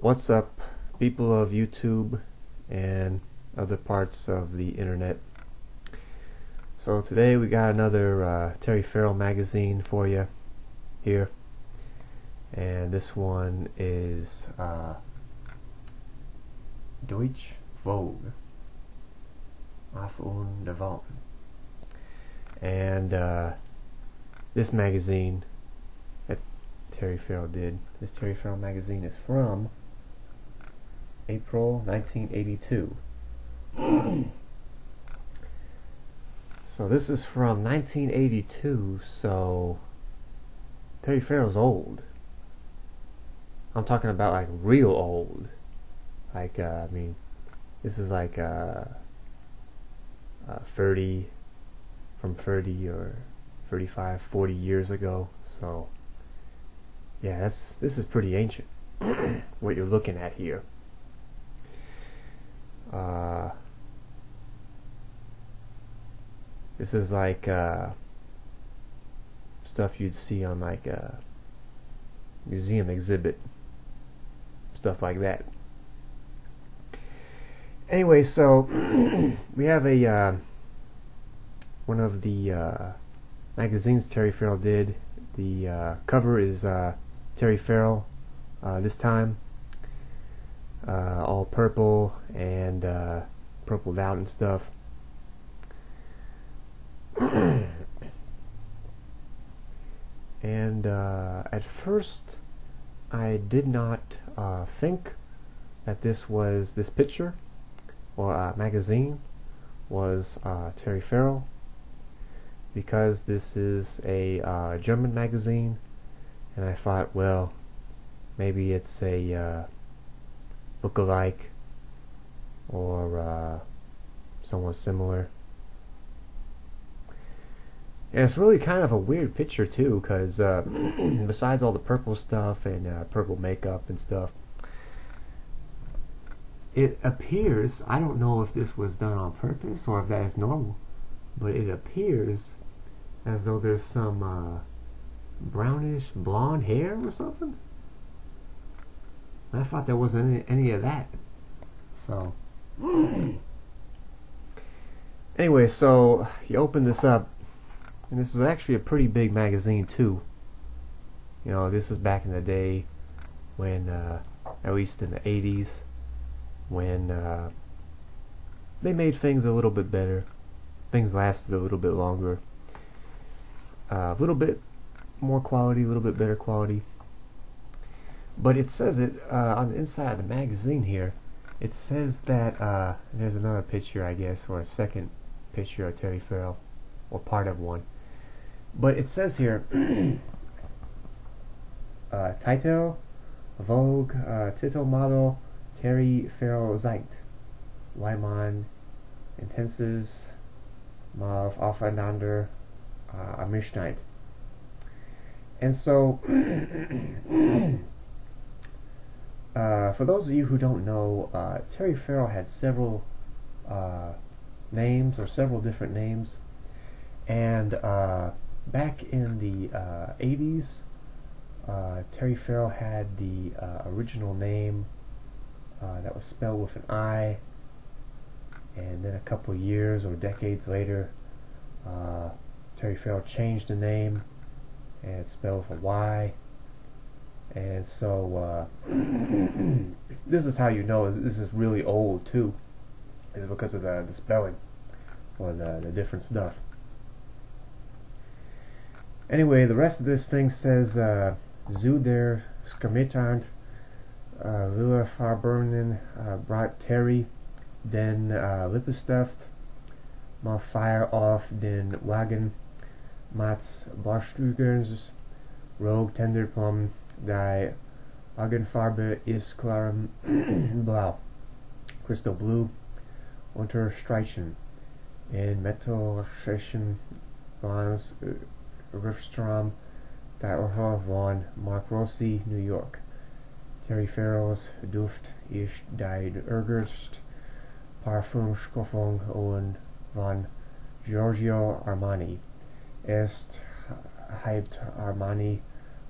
What's up, people of YouTube and other parts of the internet? So today we got another Terry Farrell magazine for you here, and this one is Deutsch Vogue, Af und Davon. And this magazine that Terry Farrell did, this Terry Farrell magazine is from April 1982. So this is from 1982, so Terry Farrell's old. I'm talking about like real old. Like, I mean, this is like 30, from 30 or 35, 40 years ago. So, yeah, this is pretty ancient, what you're looking at here. This is like stuff you'd see on like a museum exhibit, stuff like that. Anyway, so we have a one of the magazines Terry Farrell did. The cover is Terry Farrell this time, all purple and purpled out and stuff. And at first I did not think that this picture or magazine was Terry Farrell, because this is a German magazine, and I thought, well, maybe it's a look-alike or someone similar. And it's really kind of a weird picture too, because besides all the purple stuff and purple makeup and stuff, it appears, I don't know if this was done on purpose or if that is normal, but it appears as though there's some brownish blonde hair or something. I thought there wasn't any of that. So anyway, so you open this up, and this is actually a pretty big magazine too. You know, this is back in the day when, at least in the 80s, when they made things a little bit better. Things lasted a little bit longer. A little bit more quality, a little bit better quality. But it says it on the inside of the magazine here. It says that there's another picture, I guess, or a second picture of Terry Farrell, or part of one. But it says here, Titel, Vogue, Titelmodel, Terry Farrell Zeit, Weimann, Intensives, Mal Aufeinander, Amischnight. And so, for those of you who don't know, Terry Farrell had several names, or several different names, and back in the 80s, Terry Farrell had the original name that was spelled with an I, and then a couple years or decades later, Terry Farrell changed the name and it's spelled with a Y. And so this is how you know this is really old too, is because of the spelling or the different stuff. Anyway, the rest of this thing says Zu der Skirmitand Lille Farbernen brought Terry den Lippenstift mal fire off den Wagen Mats Barstügens Rogue Tenderplum die Augenfarbe ist klarem Blau, crystal blue, Unterstreichen in Metallischen Vans Riffstrom, die Orho von Mark Rossi, New York. Terry Farrell's Duft ist die Ergerst Parfumstoffung und von Giorgio Armani. Est hyped Armani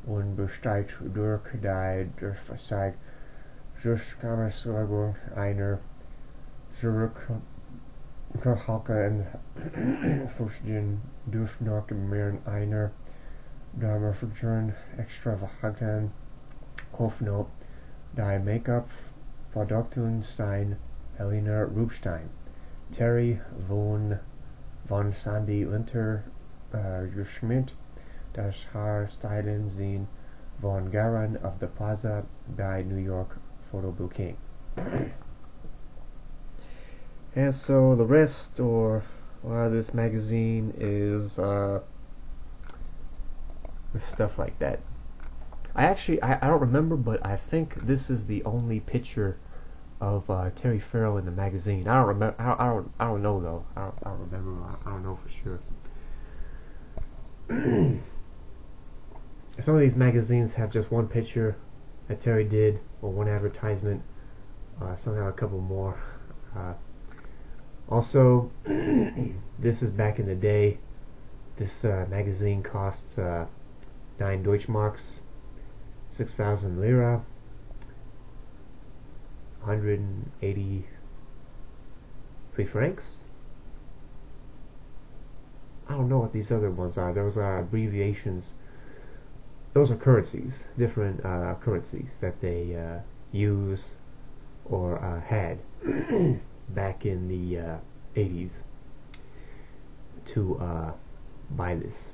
und besteht durch die Durchsage Durchgangsregelung einer zurückgehaltenen Fußgänger dürfen nach mehr einer Damenverkehren extravaganten Kaufnot die Make-up-Produkten sein Helena Rubinstein, Terry von Sandy Winter geschminkt, das Haarstylen sind von Garan of the Plaza by New York Photo Booking. And so the rest, or this magazine is with stuff like that. I don't remember, but I think this is the only picture of Terry Farrell in the magazine. I don't remember. I don't know though. I don't remember. I don't know for sure. Some of these magazines have just one picture that Terry did, or one advertisement. Some have a couple more. Also, this is back in the day. This magazine costs 9 Deutschmarks, 6,000 Lira, 183 francs. I don't know what these other ones are. Those are abbreviations. Those are currencies, different currencies that they use or had back in the 80s to buy this.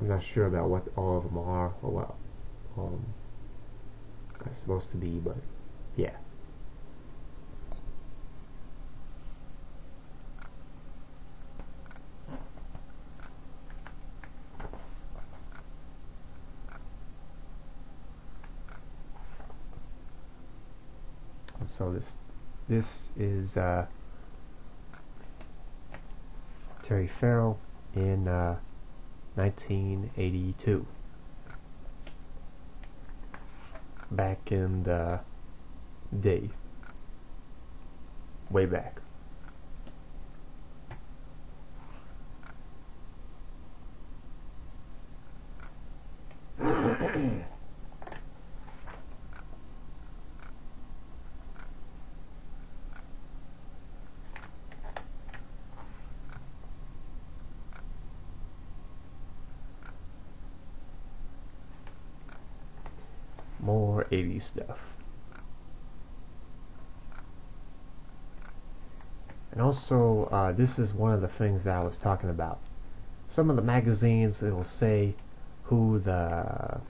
I'm not sure about what all of them are or what are supposed to be, but yeah. And so this is Terry Farrell in 1982, back in the day, way back. More 80s stuff. And also, this is one of the things that I was talking about. Some of the magazines, it will say who the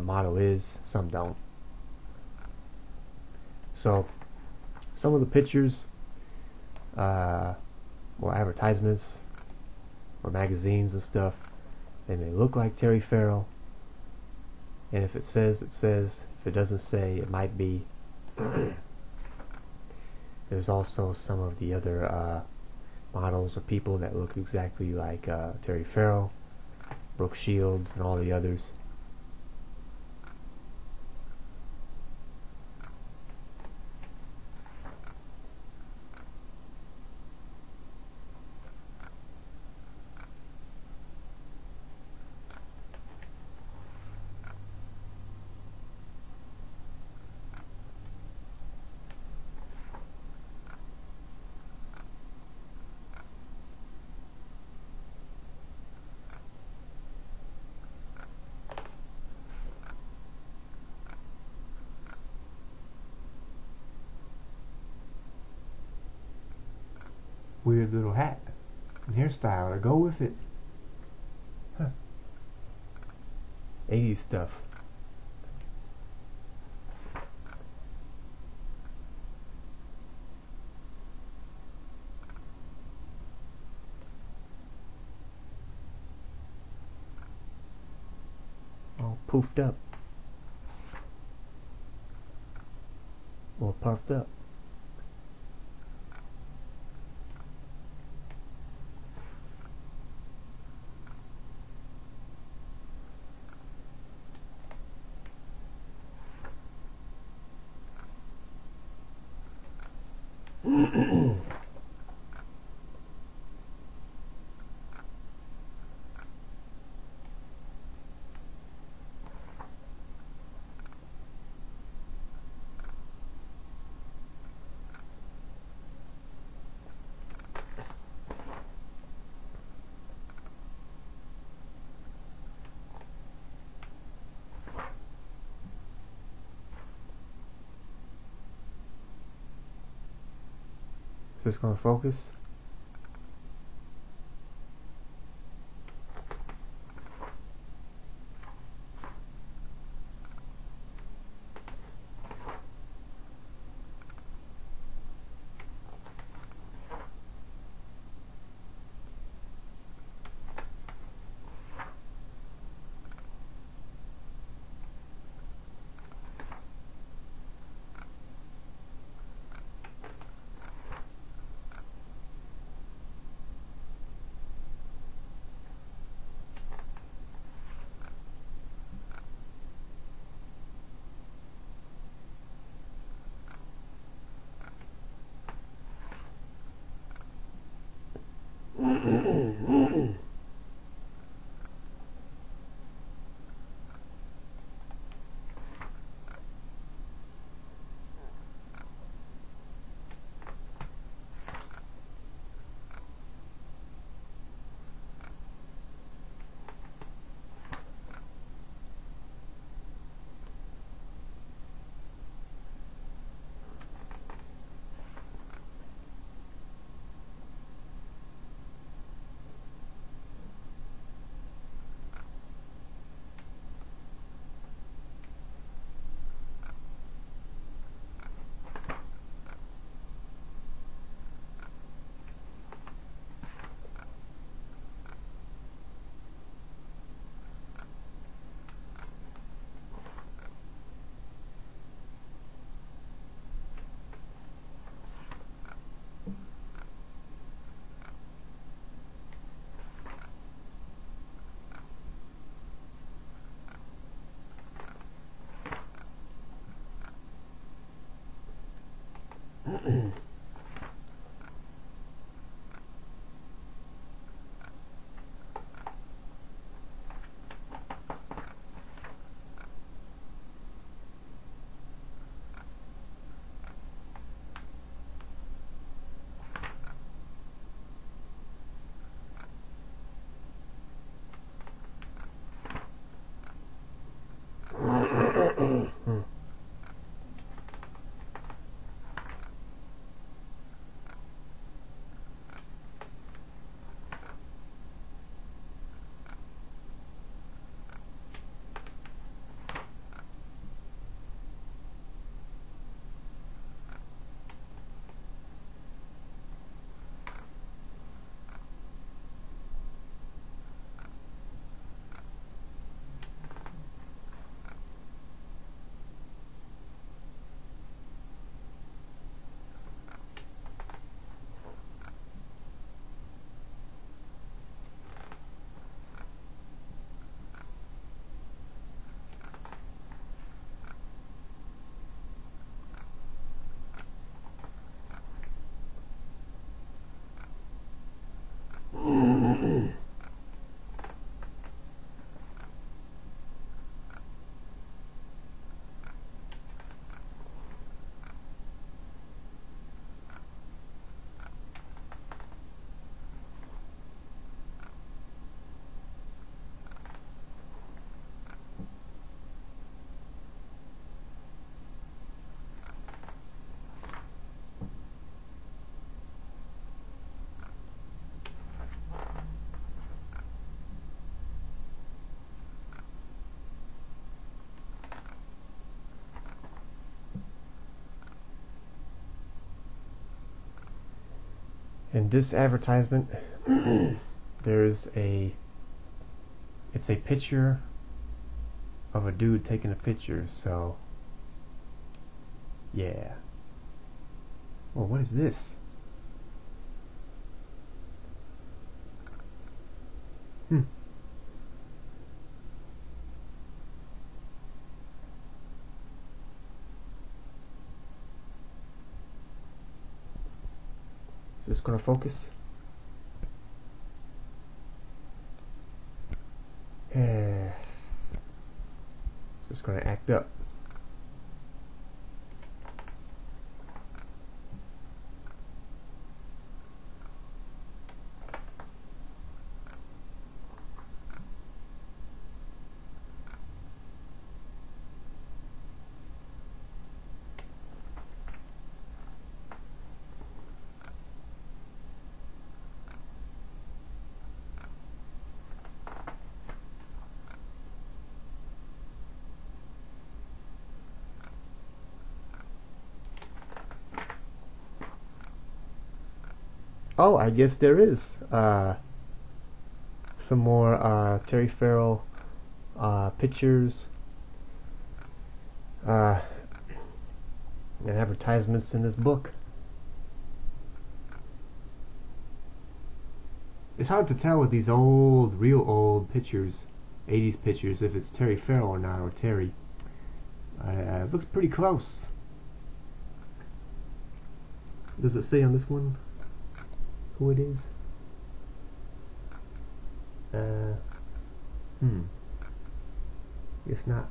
model is, some don't. So, some of the pictures, or advertisements, or magazines and stuff, they may look like Terry Farrell. And if it says, it says. If it doesn't say, it might be. There's also some of the other models or people that look exactly like Terry Farrell, Brooke Shields, and all the others. Weird little hat and hairstyle to go with it. Huh. 80s stuff. All poofed up. Or puffed up. Is this going to focus? In this advertisement, it's a picture of a dude taking a picture, so yeah. Well, what is this? Is this gonna focus? Is this gonna act up? Oh, I guess there is some more Terry Farrell pictures and advertisements in this book. It's hard to tell with these old, real old pictures, 80s pictures, if it's Terry Farrell or not, or Terry. It looks pretty close. Does it say on this one who it is? Guess not.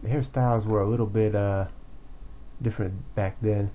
The hairstyles were a little bit different back then.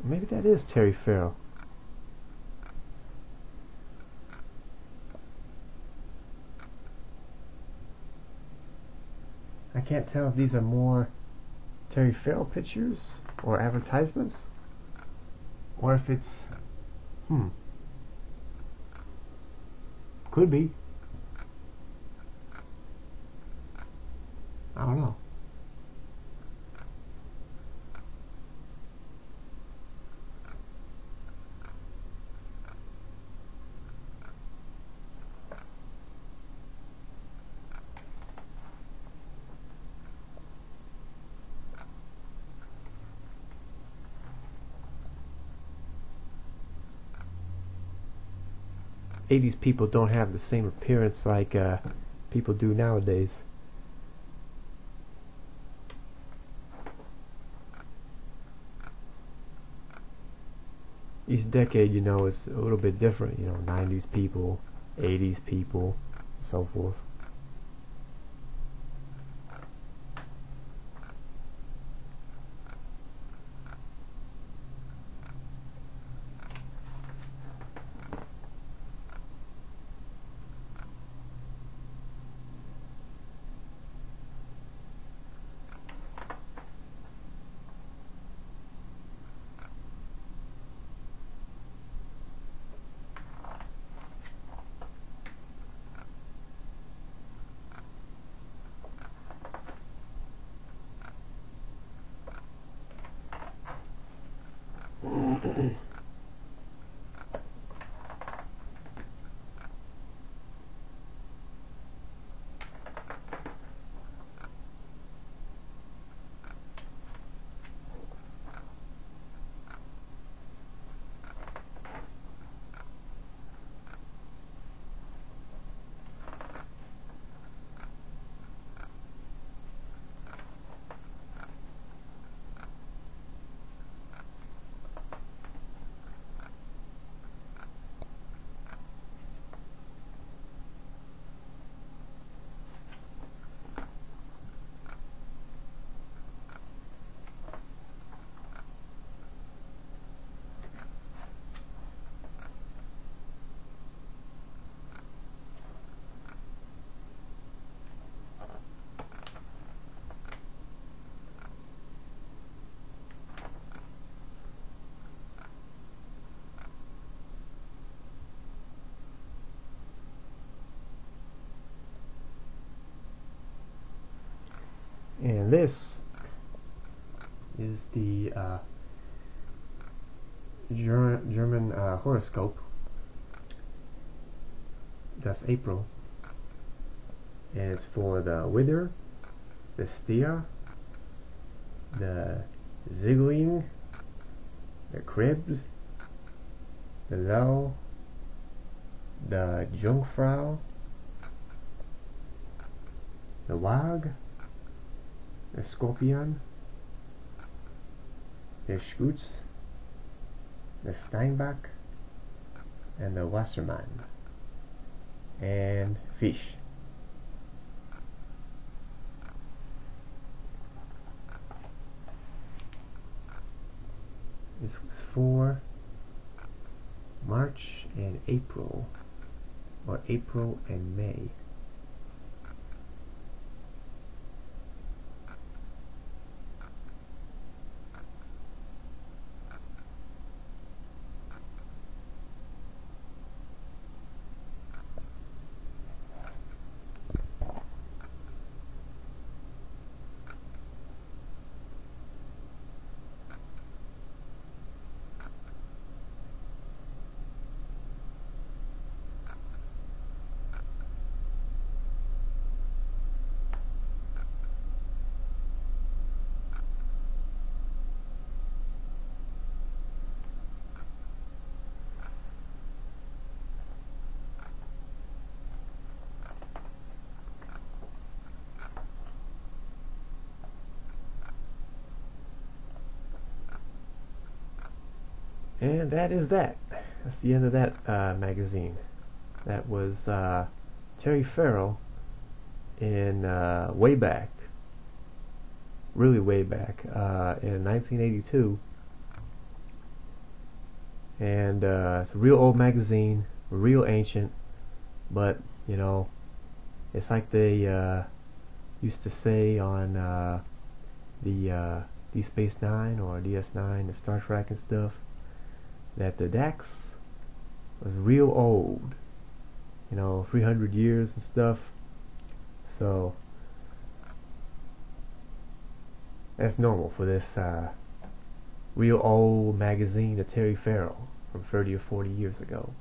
Maybe that is Terry Farrell. I can't tell if these are more Terry Farrell pictures or advertisements, or if it's could be. I don't know. '80s people don't have the same appearance like people do nowadays. Each decade, you know, is a little bit different. You know, '90s people, '80s people, and so forth. And this is the German horoscope. That's April. And it's for the Widder, the Stier, the Ziegling, the Krebs, the Lau, the Jungfrau, the Waage, the Scorpion, the Schütz, the Steinbock, and the Wassermann, and Fish. This was for March and April, or April and May. And that is that. That's the end of that magazine. That was Terry Farrell in way back, really way back, in 1982. And it's a real old magazine, real ancient, but you know, it's like they used to say on the Deep Space Nine or DS9, the Star Trek and stuff, that the Dax was real old, you know, 300 years and stuff. So that's normal for this real old magazine of Terry Farrell from 30 or 40 years ago.